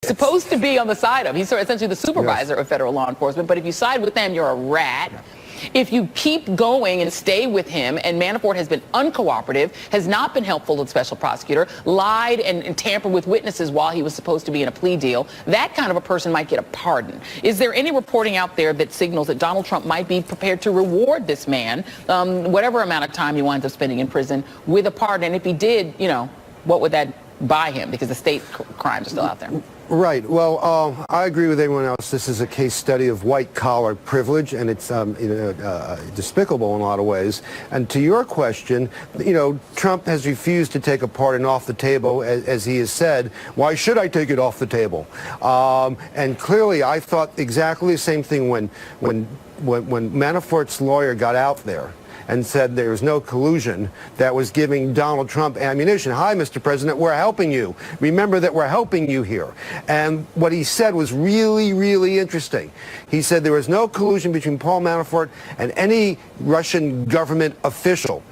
supposed to be on the side of. He's essentially the supervisor of federal law enforcement. But if you side with them, you're a rat. If you keep going and stay with him, and Manafort has been uncooperative, has not been helpful to the special prosecutor, lied and tampered with witnesses while he was supposed to be in a plea deal, that kind of a person might get a pardon. Is there any reporting out there that signals that Donald Trump might be prepared to reward this man, whatever amount of time he winds up spending in prison, with a pardon? And if he did, you know, what would that buy him? Because the state crimes are still out there. Right. Well, I agree with everyone else. This is a case study of white-collar privilege, and it's despicable in a lot of ways. And to your question, you know, Trump has refused to take a pardon off the table, as he has said. Why should I take it off the table? And clearly, I thought exactly the same thing when Manafort's lawyer got out there and said there was no collusion, that was giving Donald Trump ammunition. Hi, Mr. President, we're helping you. Remember that we're helping you here. And what he said was really, really interesting. He said there was no collusion between Paul Manafort and any Russian government official.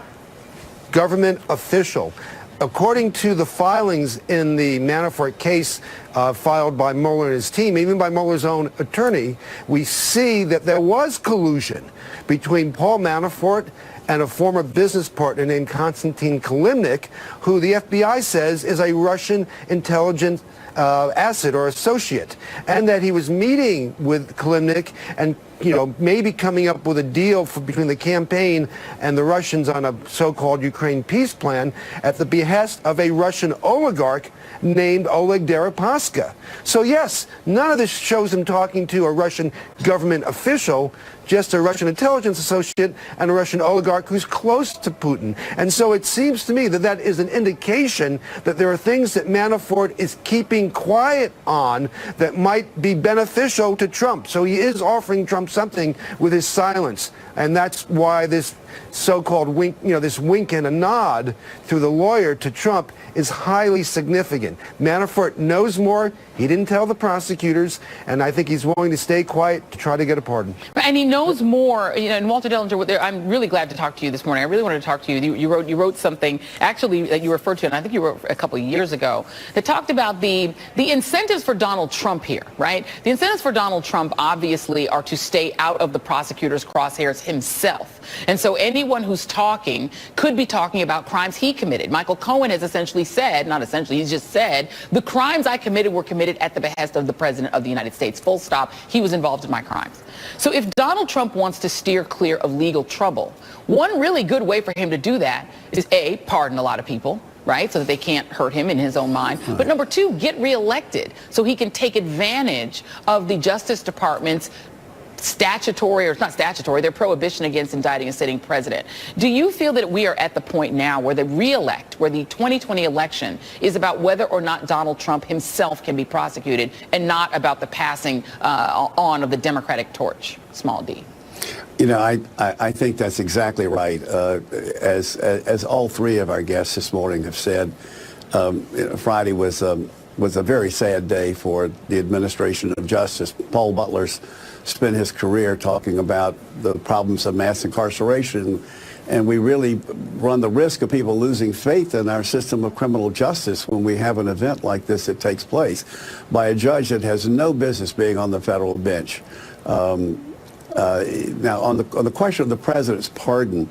Government official. According to the filings in the Manafort case filed by Mueller and his team, even by Mueller's own attorney, we see that there was collusion between Paul Manafort and a former business partner named Konstantin Kilimnik, who the FBI says is a Russian intelligence asset or associate, and that he was meeting with Kilimnik and, you know, maybe coming up with a deal between the campaign and the Russians on a so-called Ukraine peace plan at the behest of a Russian oligarch named Oleg Deripaska. So yes, none of this shows him talking to a Russian government official, just a Russian intelligence associate and a Russian oligarch who's close to Putin. And so it seems to me that that is an indication that there are things that Manafort is keeping quiet on that might be beneficial to Trump. So he is offering Trump something with his silence. And that's why this so-called wink, you know, this wink and a nod through the lawyer to Trump is highly significant. Manafort knows more. He didn't tell the prosecutors, and I think he's willing to stay quiet to try to get a pardon. And he knows more. You know, and Walter Dellinger, I'm really glad to talk to you this morning. I really wanted to talk to you. You wrote something actually that you referred to, and I think you wrote a couple of years ago, that talked about the incentives for Donald Trump here, right? The incentives for Donald Trump obviously are to stay out of the prosecutor's crosshairs himself. And so anyone who's talking could be talking about crimes he committed. Michael Cohen has essentially said, not essentially, he's just said, the crimes I committed were committed at the behest of the President of the United States. Full stop. He was involved in my crimes. So if Donald Trump wants to steer clear of legal trouble, one really good way for him to do that is A, pardon a lot of people, right, so that they can't hurt him in his own mind. But number two, get reelected so he can take advantage of the Justice Department's statutory, or it's not statutory, their prohibition against indicting a sitting president. Do you feel that we are at the point now where the where the 2020 election is about whether or not Donald Trump himself can be prosecuted and not about the passing on of the Democratic torch, small d? You know, I think that's exactly right. As all three of our guests this morning have said, Friday was a very sad day for the administration of justice. Paul Butler's spent his career talking about the problems of mass incarceration, and we really run the risk of people losing faith in our system of criminal justice when we have an event like this that takes place by a judge that has no business being on the federal bench. Now, on the question of the president's pardon,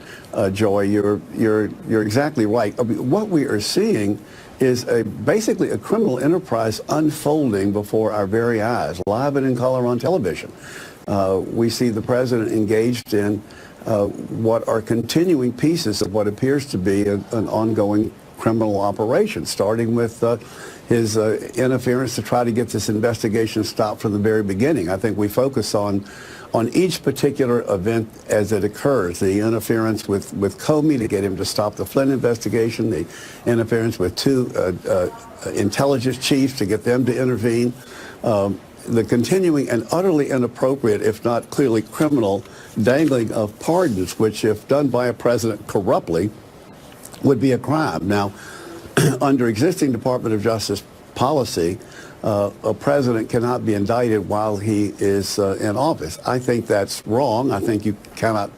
Joy, you're exactly right. I mean, what we are seeing is basically a criminal enterprise unfolding before our very eyes, live and in color on television. We see the president engaged in what are continuing pieces of what appears to be an ongoing criminal operation, starting with his interference to try to get this investigation stopped from the very beginning. I think we focus on each particular event as it occurs. The interference with Comey to get him to stop the Flynn investigation, the interference with two intelligence chiefs to get them to intervene, the continuing and utterly inappropriate, if not clearly criminal, dangling of pardons, which if done by a president corruptly, would be a crime. Now, under existing Department of Justice policy, a president cannot be indicted while he is in office. I think that's wrong. I think you cannot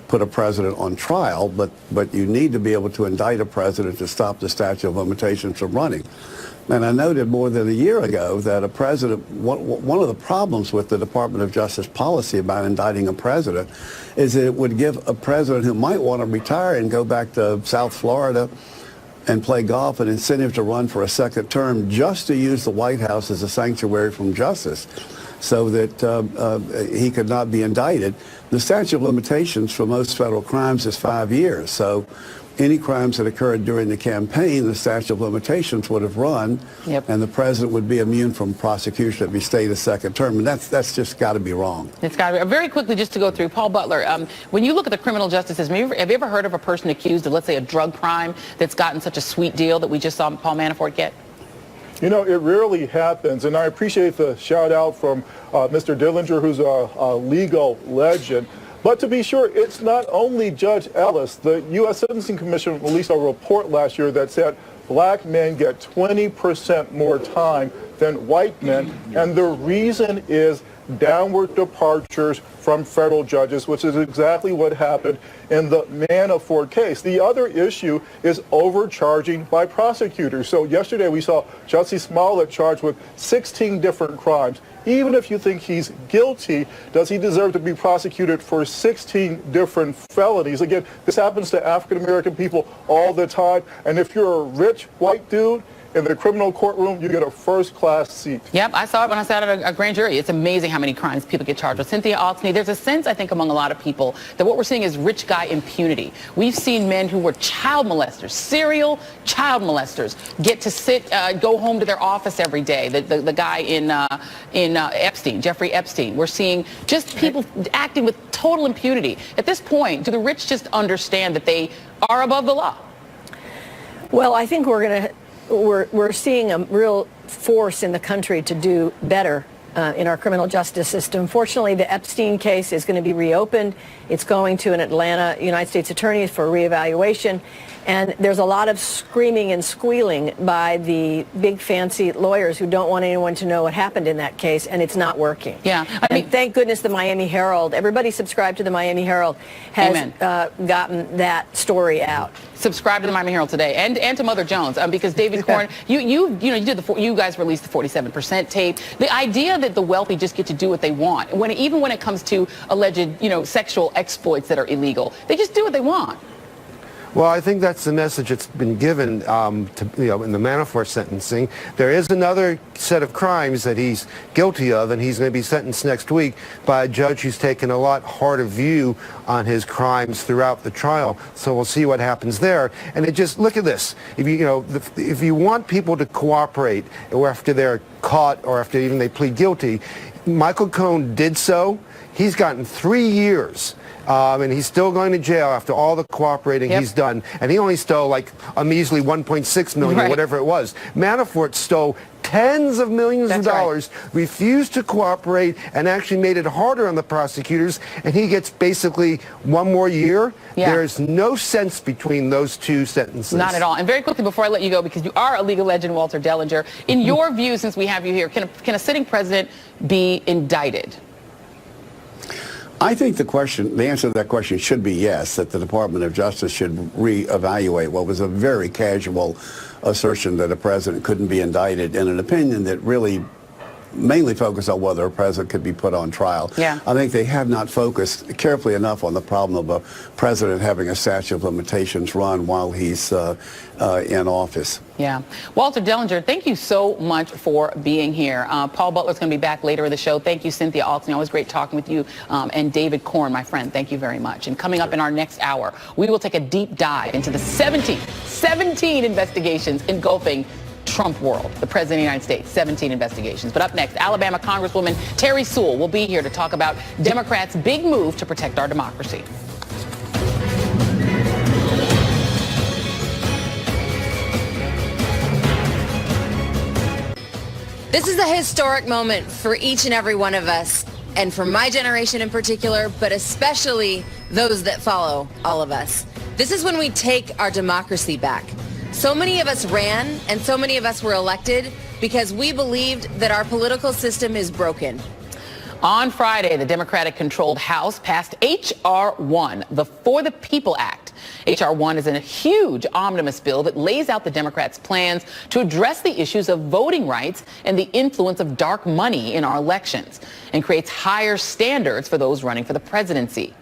put a president on trial, but you need to be able to indict a president to stop the statute of limitations from running. And I noted more than a year ago that a president, one of the problems with the Department of Justice policy about indicting a president is that it would give a president who might want to retire and go back to South Florida and play golf an incentive to run for a second term just to use the White House as a sanctuary from justice so that he could not be indicted. The statute of limitations for most federal crimes is 5 years. So any crimes that occurred during the campaign, the statute of limitations would have run, and the president would be immune from prosecution if he stayed a second term. And that's just got to be wrong. It's got to be. Very quickly, just to go through, Paul Butler, when you look at the criminal justice system, have you ever heard of a person accused of, let's say, a drug crime that's gotten such a sweet deal that we just saw Paul Manafort get? You know, it rarely happens, and I appreciate the shout out from Mr. Dillinger, who's a legal legend. But to be sure, it's not only Judge Ellis. The U.S. Sentencing Commission released a report last year that said black men get 20% more time than white men, and the reason is downward departures from federal judges, which is exactly what happened in the Manafort case. The other issue is overcharging by prosecutors. So yesterday we saw Jussie Smollett charged with 16 different crimes. Even if you think he's guilty, does he deserve to be prosecuted for 16 different felonies? Again, this happens to African-American people all the time. And if you're a rich white dude in the criminal courtroom, you get a first-class seat. Yep, I saw it when I sat at a grand jury. It's amazing how many crimes people get charged with. Cynthia Altney, there's a sense, I think, among a lot of people that what we're seeing is rich guy impunity. We've seen men who were child molesters, serial child molesters, get to sit, go home to their office every day. The guy in Epstein, Jeffrey Epstein. We're seeing just people acting with total impunity. At this point, do the rich just understand that they are above the law? Well, I think we're seeing a real force in the country to do better in our criminal justice system. Fortunately, the Epstein case is going to be reopened. It's going to an Atlanta United States attorney for reevaluation. And there's a lot of screaming and squealing by the big fancy lawyers who don't want anyone to know what happened in that case, and it's not working. Yeah, I mean, thank goodness the Miami Herald, everybody subscribed to the Miami Herald, has gotten that story out. Subscribe to the Miami Herald today, and to Mother Jones, because David Corn, you guys released the 47% tape. The idea that the wealthy just get to do what they want, even when it comes to alleged, sexual exploits that are illegal, they just do what they want. Well, I think that's the message that's been given in the Manafort sentencing. There is another set of crimes that he's guilty of, and he's going to be sentenced next week by a judge who's taken a lot harder view on his crimes throughout the trial. So we'll see what happens there. And look at this. If you want people to cooperate or after they're caught or after even they plead guilty, Michael Cohen did so. He's gotten 3 years. And he's still going to jail after all the cooperating he's done. And he only stole like a measly 1.6 million or whatever it was. Manafort stole tens of millions of dollars, refused to cooperate, and actually made it harder on the prosecutors. And he gets basically 1 more year. Yeah. There's no sense between those two sentences. Not at all. And very quickly before I let you go, because you are a legal legend, Walter Dellinger, in your view, since we have you here, can a sitting president be indicted? I think the answer to that question should be yes, that the Department of Justice should reevaluate what was a very casual assertion that a president couldn't be indicted in an opinion that really mainly focused on whether a president could be put on trial. Yeah. I think they have not focused carefully enough on the problem of a president having a statute of limitations run while he's in office. Yeah. Walter Dellinger, thank you so much for being here. Paul Butler's going to be back later in the show. Thank you, Cynthia Altney. Always great talking with you. And David Corn, my friend, thank you very much. And coming up in our next hour, we will take a deep dive into the 17 investigations engulfing Trump world, the President of the United States, 17 investigations. But up next, Alabama Congresswoman Terry Sewell will be here to talk about Democrats' big move to protect our democracy. This is a historic moment for each and every one of us, and for my generation in particular, but especially those that follow all of us. This is when we take our democracy back. So many of us ran, and so many of us were elected because we believed that our political system is broken. On Friday, the Democratic-controlled House passed H.R. 1, the For the People Act. H.R. 1 is a huge omnibus bill that lays out the Democrats' plans to address the issues of voting rights and the influence of dark money in our elections, and creates higher standards for those running for the presidency.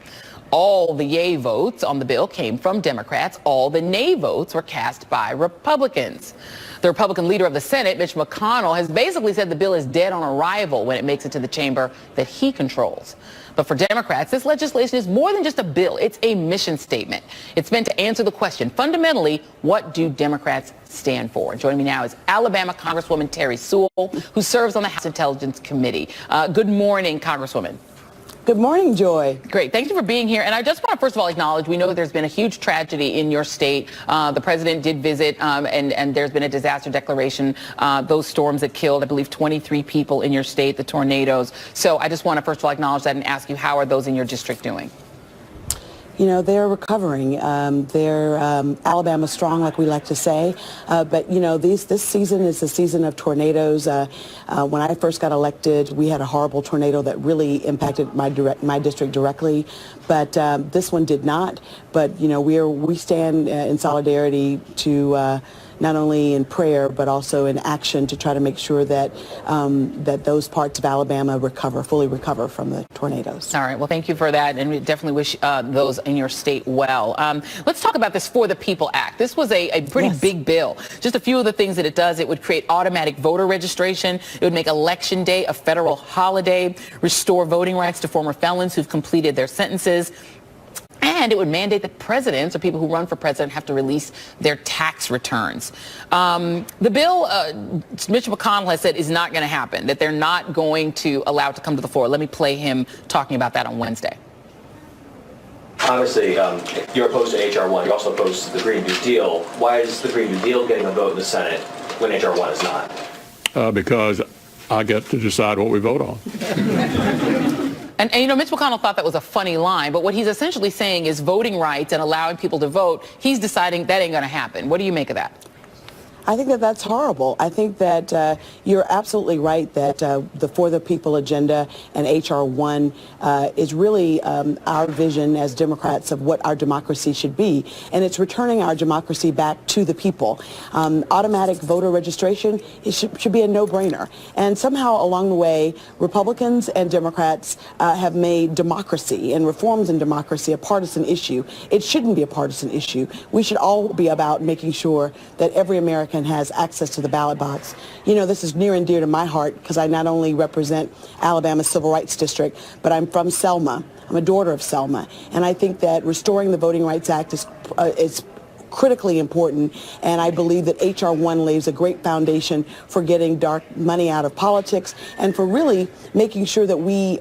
All the yay votes on the bill came from Democrats. All the nay votes were cast by Republicans. The Republican leader of the Senate, Mitch McConnell, has basically said the bill is dead on arrival when it makes it to the chamber that he controls. But for Democrats, this legislation is more than just a bill. It's a mission statement. It's meant to answer the question, fundamentally, what do Democrats stand for? And joining me now is Alabama Congresswoman Terry Sewell, who serves on the House Intelligence Committee. Good morning, Congresswoman. Good morning, Joy. Great. Thank you for being here. And I just want to, first of all, acknowledge, we know that there's been a huge tragedy in your state. The president did visit, and there's been a disaster declaration. Those storms that killed, I believe, 23 people in your state, the tornadoes. So I just want to, first of all, acknowledge that and ask you, how are those in your district doing? You know, they're recovering. They're Alabama strong, like we like to say. But, you know, this season is the season of tornadoes. When I first got elected, we had a horrible tornado that really impacted my district directly. But this one did not. But, you know, we stand in solidarity to not only in prayer, but also in action to try to make sure that that those parts of Alabama fully recover from the tornadoes. All right. Well, thank you for that. And we definitely wish those in your state well. Let's talk about this For the People Act. This was a pretty big bill. Just a few of the things that it does. It would create automatic voter registration. It would make Election Day a federal holiday, restore voting rights to former felons who've completed their sentences. And it would mandate that presidents or people who run for president have to release their tax returns. The bill, Mitch McConnell has said, is not going to happen, that they're not going to allow it to come to the floor. Let me play him talking about that on Wednesday. Obviously, you're opposed to H.R. 1. You're also opposed to the Green New Deal. Why is the Green New Deal getting a vote in the Senate when H.R. 1 is not? Because I get to decide what we vote on. And, you know, Mitch McConnell thought that was a funny line, but what he's essentially saying is voting rights and allowing people to vote, he's deciding that ain't going to happen. What do you make of that? I think that that's horrible. I think that you're absolutely right that the For the People agenda and H.R. 1 is really our vision as Democrats of what our democracy should be. And it's returning our democracy back to the people. Automatic voter registration should be a no-brainer. And somehow along the way, Republicans and Democrats have made democracy and reforms in democracy a partisan issue. It shouldn't be a partisan issue. We should all be about making sure that every American has access to the ballot box. You know, this is near and dear to my heart because I not only represent Alabama's Civil Rights District, but I'm from Selma. I'm a daughter of Selma. And I think that restoring the Voting Rights Act is critically important, and I believe that H.R. 1 lays a great foundation for getting dark money out of politics and for really making sure that we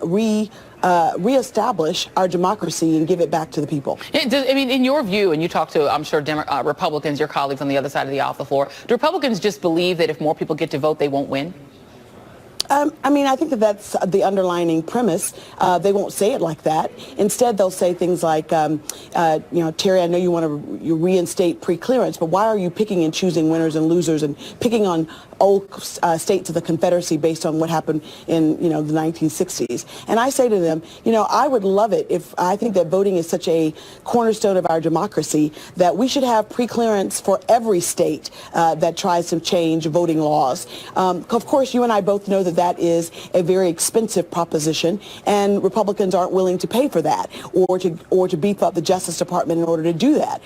reestablish our democracy and give it back to the people. I mean, in your view, and you talk to, I'm sure, Republicans, your colleagues on the other side of the aisle, the floor, do Republicans just believe that if more people get to vote, they won't win? I mean, I think that that's the underlining premise. They won't say it like that. Instead, they'll say things like, you know, Terry, I know you want to reinstate pre-clearance, but why are you picking and choosing winners and losers and picking on old states of the Confederacy based on what happened in, you know, the 1960s? And I say to them, you know, I would love it if I think that voting is such a cornerstone of our democracy that we should have pre-clearance for every state that tries to change voting laws. Of course, you and I both know that that is a very expensive proposition, and Republicans aren't willing to pay for that or to beef up the Justice Department in order to do that.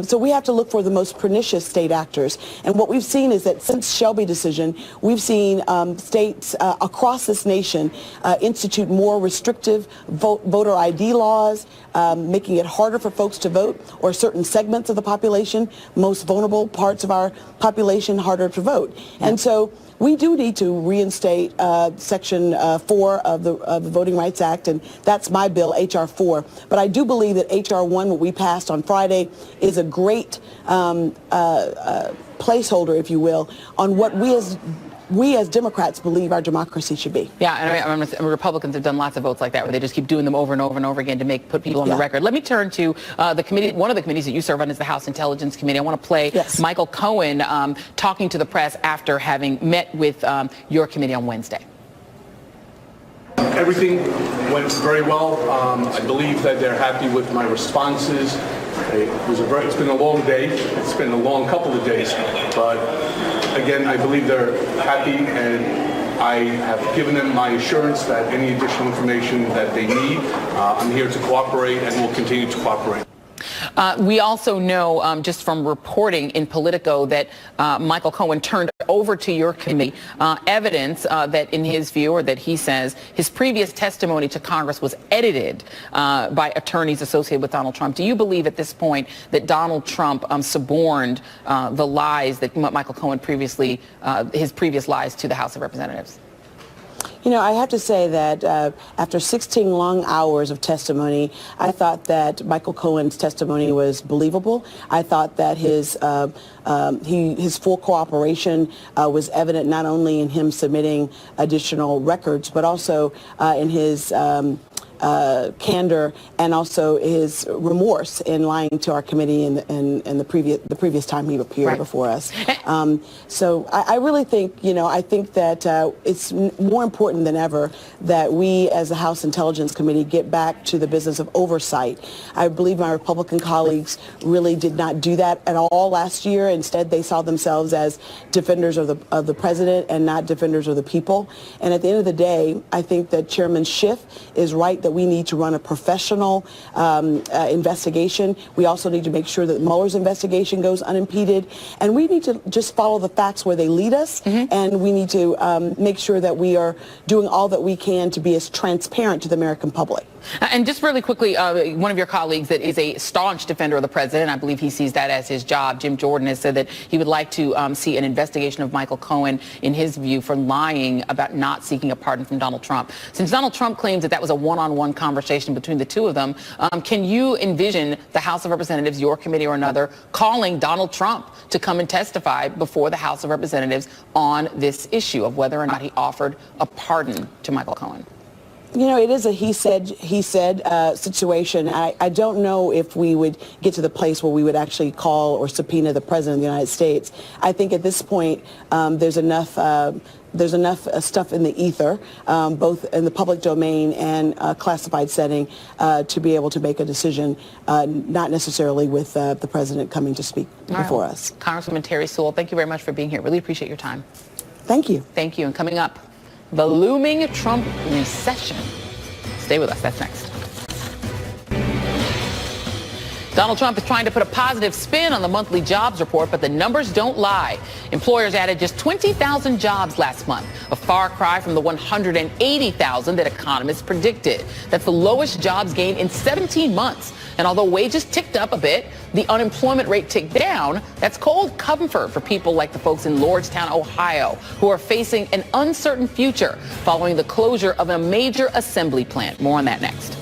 So we have to look for the most pernicious state actors. And what we've seen is that since Shelby decision, we've seen states across this nation institute more restrictive voter ID laws, making it harder for folks to vote, or certain segments of the population, most vulnerable parts of our population, harder to vote. And so we do need to reinstate Section 4 of the Voting Rights Act, and that's my bill, H.R. 4. But I do believe that H.R. 1, what we passed on Friday, is a great placeholder, if you will, on what we as Democrats believe our democracy should be. Yeah, and I mean, Republicans have done lots of votes like that where they just keep doing them over and over and over again to put people on the record. Let me turn to the committee. One of the committees that you serve on is the House Intelligence Committee. I want to play Michael Cohen talking to the press after having met with your committee on Wednesday. Everything went very well. I believe that they're happy with my responses. It's been a long day. It's been a long couple of days. But again, I believe they're happy, and I have given them my assurance that any additional information that they need, I'm here to cooperate and will continue to cooperate. We also know just from reporting in Politico that Michael Cohen turned over to your committee evidence that in his view, or that he says, his previous testimony to Congress was edited by attorneys associated with Donald Trump. Do you believe at this point that Donald Trump suborned the lies that Michael Cohen previously, his previous lies to the House of Representatives? You know, I have to say that after 16 long hours of testimony, I thought that Michael Cohen's testimony was believable. I thought that his full cooperation was evident not only in him submitting additional records, but also in his candor and also his remorse in lying to our committee in the previous time he appeared before us. So I really think, I think that it's more important than ever that we as the House Intelligence Committee get back to the business of oversight. I believe my Republican colleagues really did not do that at all last year. Instead, they saw themselves as defenders of the president and not defenders of the people. And at the end of the day, I think that Chairman Schiff is right that we need to run a professional investigation. We also need to make sure that Mueller's investigation goes unimpeded. And we need to just follow the facts where they lead us. And we need to make sure that we are doing all that we can to be as transparent to the American public. And just really quickly, one of your colleagues that is a staunch defender of the president, I believe he sees that as his job, Jim Jordan, has said that he would like to see an investigation of Michael Cohen, in his view, for lying about not seeking a pardon from Donald Trump. Since Donald Trump claims that that was a one-on-one conversation between the two of them, can you envision the House of Representatives, your committee or another, calling Donald Trump to come and testify before the House of Representatives on this issue of whether or not he offered a pardon to Michael Cohen? You know, it is a he said situation. I don't know if we would get to the place where we would actually call or subpoena the President of the United States. I think at this point there's enough stuff in the ether, both in the public domain and classified setting, to be able to make a decision, not necessarily with the President coming to speak before us. Congresswoman Terry Sewell, thank you very much for being here. Really appreciate your time. Thank you. Thank you. And coming up, the looming Trump recession. Stay with us. That's next. Donald Trump is trying to put a positive spin on the monthly jobs report, but the numbers don't lie. Employers added just 20,000 jobs last month, a far cry from the 180,000 that economists predicted. That's the lowest jobs gain in 17 months. And although wages ticked up a bit, the unemployment rate ticked down. That's cold comfort for people like the folks in Lordstown, Ohio, who are facing an uncertain future following the closure of a major assembly plant. More on that next.